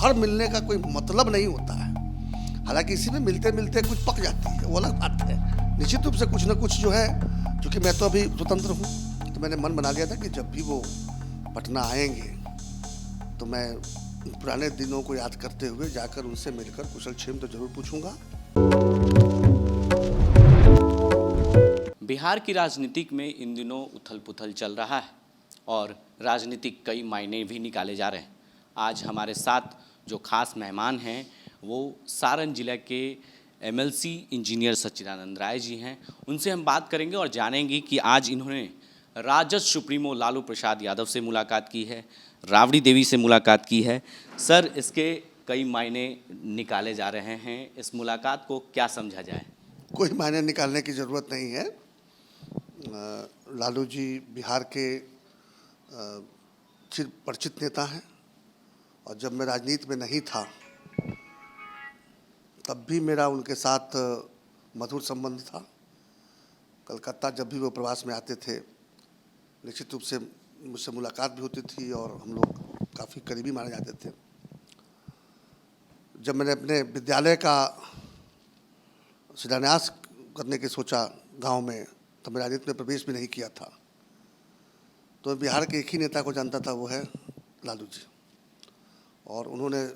हर मिलने का कोई मतलब नहीं होता है। हालांकि इसी में मिलते मिलते कुछ पक जाती है, वो अलग बात है। निश्चित रूप से कुछ ना कुछ जो है, क्योंकि मैं तो अभी स्वतंत्र हूँ, तो मैंने मन बना लिया था कि जब भी वो पटना आएंगे तो मैं पुराने दिनों को याद करते हुए जाकर उनसे मिलकर कुशल क्षेम तो जरूर पूछूंगा। बिहार की राजनीतिक में इन दिनों उथल पुथल चल रहा है और राजनीतिक कई मायने भी निकाले जा रहे हैं। आज हमारे साथ जो खास मेहमान हैं वो सारण जिला के एमएलसी इंजीनियर सच्चिदानंद राय जी हैं। उनसे हम बात करेंगे और जानेंगे कि आज इन्होंने राजद सुप्रीमो लालू प्रसाद यादव से मुलाकात की है, राबड़ी देवी से मुलाकात की है। सर, इसके कई मायने निकाले जा रहे हैं, इस मुलाकात को क्या समझा जाए? कोई मायने निकालने की ज़रूरत नहीं है। लालू जी बिहार के चिर परिचित नेता हैं और जब मैं राजनीति में नहीं था तब भी मेरा उनके साथ मधुर संबंध था। कलकत्ता जब भी वो प्रवास में आते थे निश्चित रूप से मुझसे मुलाकात भी होती थी और हम लोग काफ़ी करीबी माने जाते थे। जब मैंने अपने विद्यालय का शिलान्यास करने की सोचा गांव में, तब मैं राजनीति में प्रवेश भी नहीं किया था। तो बिहार के एक ही नेता को जानता था, वो है लालू जी। और उन्होंने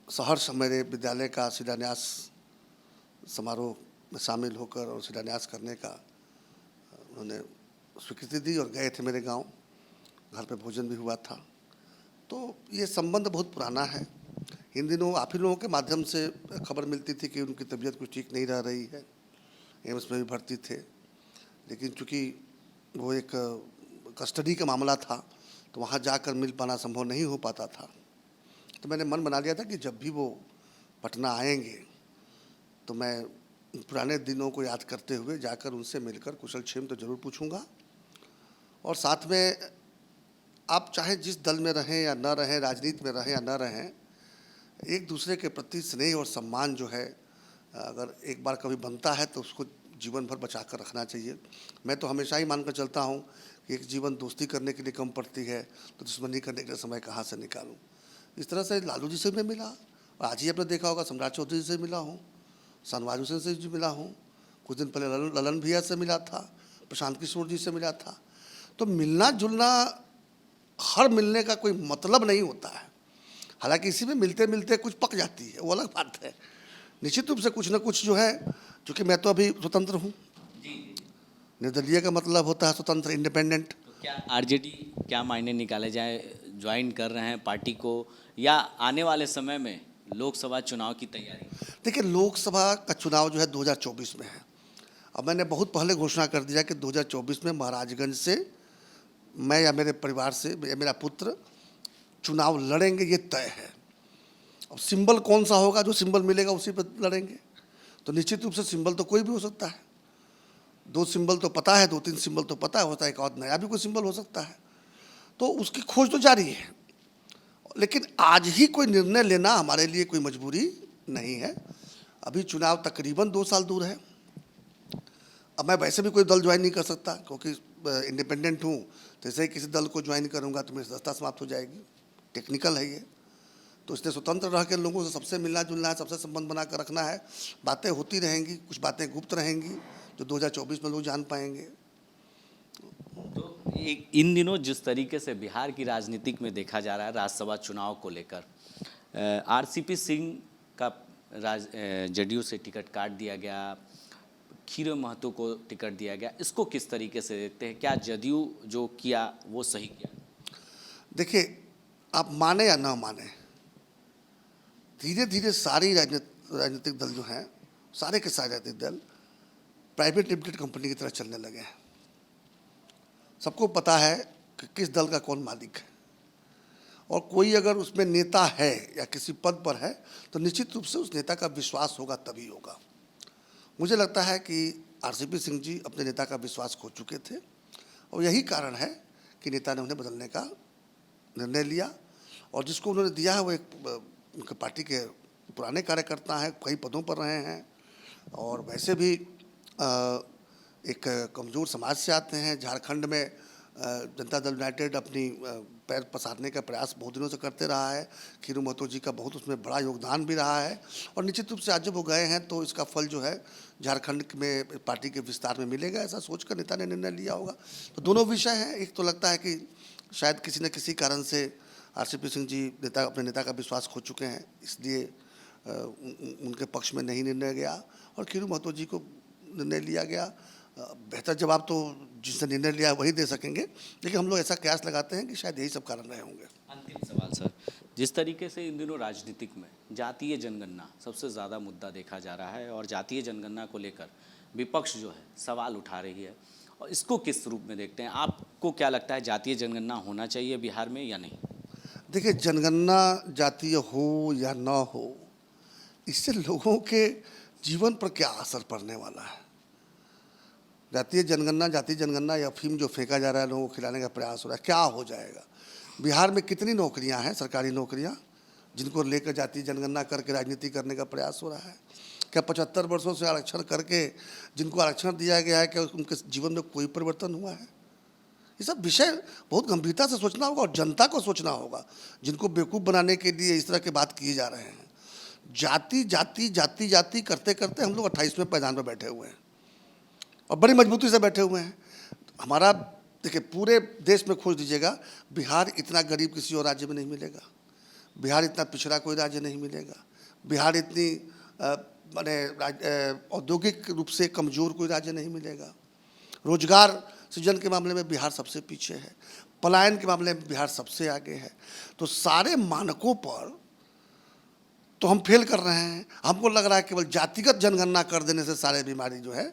सहर्ष मेरे विद्यालय का शिलान्यास समारोह में शामिल होकर और शिलान्यास करने का उन्होंने स्वीकृति दी और गए थे मेरे गांव। घर पे भोजन भी हुआ था। तो ये संबंध बहुत पुराना है। इन दिनों आप ही लोगों के माध्यम से खबर मिलती थी कि उनकी तबीयत कुछ ठीक नहीं रह रही है, एम्स में भी भर्ती थे, लेकिन चूँकि वो एक कस्टडी का मामला था तो वहाँ जाकर मिल पाना संभव नहीं हो पाता था। तो मैंने मन बना लिया था कि जब भी वो पटना आएंगे तो मैं पुराने दिनों को याद करते हुए जाकर उनसे मिलकर कुशल क्षेम तो ज़रूर पूछूंगा। और साथ में आप चाहे जिस दल में रहें या न रहें, राजनीति में रहें या न रहें, एक दूसरे के प्रति स्नेह और सम्मान जो है अगर एक बार कभी बनता है तो उसको जीवन भर बचा कर रखना चाहिए। मैं तो हमेशा ही मानकर चलता हूँ कि एक जीवन दोस्ती करने के लिए कम पड़ती है तो दुश्मनी करने के लिए समय कहाँ से निकालूं। इस तरह से लालू जी से मैं मिला और आज ही आपने देखा होगा सम्राट चौधरी से मिला हूँ, शाहनवाज हुसैन से जी मिला हूँ, कुछ दिन पहले ललन भैया से मिला था, प्रशांत किशोर जी से मिला था। तो मिलना जुलना हर मिलने का कोई मतलब नहीं होता है। हालांकि इसी में मिलते मिलते कुछ पक जाती है, वो अलग बात है। निश्चित रूप से कुछ ना कुछ जो है, क्योंकि मैं तो अभी स्वतंत्र हूँ। निर्दलीय का मतलब होता है स्वतंत्र, इंडिपेंडेंट। तो क्या आरजेडी क्या मायने निकाले जाए, ज्वाइन कर रहे हैं पार्टी को या आने वाले समय में लोकसभा चुनाव की तैयारी? देखिए, लोकसभा का चुनाव जो है 2024 में है। अब मैंने बहुत पहले घोषणा कर दिया कि 2024 में महाराजगंज से मैं या मेरे परिवार से या मेरा पुत्र चुनाव लड़ेंगे, ये तय है। अब सिंबल कौन सा होगा, जो सिंबल मिलेगा उसी पर लड़ेंगे। तो निश्चित रूप से सिंबल तो कोई भी हो सकता है। 2 सिंबल तो पता है, 2-3 सिंबल तो पता होता है, एक और नया भी कोई सिंबल हो सकता है। तो उसकी खोज तो जारी है, लेकिन आज ही कोई निर्णय लेना हमारे लिए कोई मजबूरी नहीं है। अभी चुनाव तकरीबन 2 साल दूर है। अब मैं वैसे भी कोई दल ज्वाइन नहीं कर सकता क्योंकि इंडिपेंडेंट हूँ। जैसे ही किसी दल को ज्वाइन करूँगा तो मेरी सदस्यता समाप्त हो जाएगी। टेक्निकल है ये। तो इसलिए स्वतंत्र रह के लोगों से सबसे मिलना जुलना है, सबसे संबंध बना कर रखना है। बातें होती रहेंगी, कुछ बातें गुप्त रहेंगी जो 2024 में लोग जान पाएंगे। तो एक इन दिनों जिस तरीके से बिहार की राजनीतिक में देखा जा रहा है राज्यसभा चुनाव को लेकर, आरसीपी सिंह का जदयू से टिकट काट दिया गया, खीरो महतो को टिकट दिया गया, इसको किस तरीके से देखते हैं? क्या जदयू जो किया वो सही किया? देखिए, आप माने या ना माने, धीरे धीरे सारी राजनीतिक दल जो हैं, सारे के सारे राजनीतिक दल प्राइवेट लिमिटेड कंपनी की तरह चलने लगे हैं। सबको पता है कि किस दल का कौन मालिक है, और कोई अगर उसमें नेता है या किसी पद पर है तो निश्चित रूप से उस नेता का विश्वास होगा, तभी होगा। मुझे लगता है कि आरसीपी सिंह जी अपने नेता का विश्वास खो चुके थे और यही कारण है कि नेता ने उन्हें बदलने का निर्णय लिया। और जिसको उन्होंने दिया है वो एक उनके पार्टी के पुराने कार्यकर्ता हैं, कई पदों पर रहे हैं और वैसे भी एक कमज़ोर समाज से आते हैं। झारखंड में जनता दल यूनाइटेड अपनी पैर पसारने का प्रयास बहुत दिनों से करते रहा है। खीरू महतो जी का बहुत उसमें बड़ा योगदान भी रहा है और निश्चित रूप से आज जब वो गए हैं तो इसका फल जो है झारखंड में पार्टी के विस्तार में मिलेगा, ऐसा सोचकर नेता ने निर्णय लिया होगा। तो दोनों विषय हैं। एक तो लगता है कि शायद किसी न किसी कारण से आरसीपी सिंह जी अपने नेता का विश्वास खो चुके हैं, इसलिए उनके पक्ष में नहीं निर्णय गया और खीरू महतो जी को निर्णय लिया गया। बेहतर जवाब तो जिसने निर्णय लिया वही दे सकेंगे, लेकिन हम लोग ऐसा कयास लगाते हैं कि शायद यही सब कारण रहे होंगे। अंतिम सवाल सर, जिस तरीके से इन दिनों राजनीतिक में जातीय जनगणना सबसे ज़्यादा मुद्दा देखा जा रहा है और जातीय जनगणना को लेकर विपक्ष जो है सवाल उठा रही है, और इसको किस रूप में देखते हैं? आपको क्या लगता है, जातीय जनगणना होना चाहिए बिहार में या नहीं? देखिए, जनगणना जातीय हो या न हो, इससे लोगों के जीवन पर क्या असर पड़ने वाला है? जातीय जनगणना या अफीम जो फेंका जा रहा है, लोगों को खिलाने का प्रयास हो रहा है, क्या हो जाएगा? बिहार में कितनी नौकरियां हैं, सरकारी नौकरियां, जिनको लेकर जातीय जनगणना करके राजनीति करने का प्रयास हो रहा है? क्या 75 वर्षों से आरक्षण करके जिनको आरक्षण दिया गया है, क्या उनके जीवन में कोई परिवर्तन हुआ है? ये सब विषय बहुत गंभीरता से सोचना होगा और जनता को सोचना होगा, जिनको बेवकूफ़ बनाने के लिए इस तरह की बात किए जा रहे हैं। जाति जाति जाति जाति करते करते हम लोग 28वें पायदान पर बैठे हुए हैं और बड़ी मजबूती से बैठे हुए हैं। हमारा देखिए, पूरे देश में खोज दीजिएगा, बिहार इतना गरीब किसी और राज्य में नहीं मिलेगा, बिहार इतना पिछड़ा कोई राज्य नहीं मिलेगा, बिहार इतनी माने औद्योगिक रूप से कमज़ोर कोई राज्य नहीं मिलेगा, रोजगार सृजन के मामले में बिहार सबसे पीछे है, पलायन के मामले में बिहार सबसे आगे है। तो सारे मानकों पर तो हम फेल कर रहे हैं। हमको लग रहा है केवल जातिगत जनगणना कर देने से सारे बीमारी जो है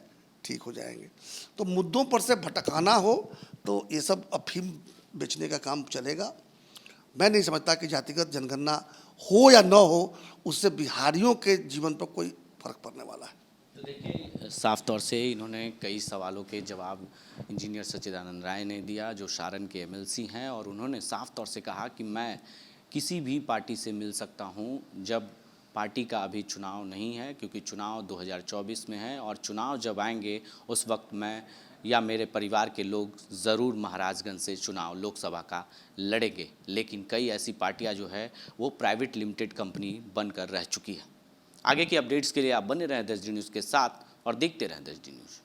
ठीक हो जाएंगे। तो मुद्दों पर से भटकाना हो तो ये सब अफीम बेचने का काम चलेगा। मैं नहीं समझता कि जातिगत जनगणना हो या न हो, उससे बिहारियों के जीवन पर कोई फर्क पड़ने वाला है। तो देखिए, साफ तौर से इन्होंने कई सवालों के जवाब इंजीनियर सच्चिदानंद राय ने दिया, जो सारण के एमएलसी हैं, और उन्होंने साफ तौर से कहा कि मैं किसी भी पार्टी से मिल सकता हूं जब पार्टी का अभी चुनाव नहीं है, क्योंकि चुनाव 2024 में है और चुनाव जब आएंगे उस वक्त मैं या मेरे परिवार के लोग ज़रूर महाराजगंज से चुनाव लोकसभा का लड़ेंगे। लेकिन कई ऐसी पार्टियां जो है वो प्राइवेट लिमिटेड कंपनी बनकर रह चुकी है। आगे की अपडेट्स के लिए आप बने रहें 10D न्यूज़ के साथ और देखते रहें 10D न्यूज़।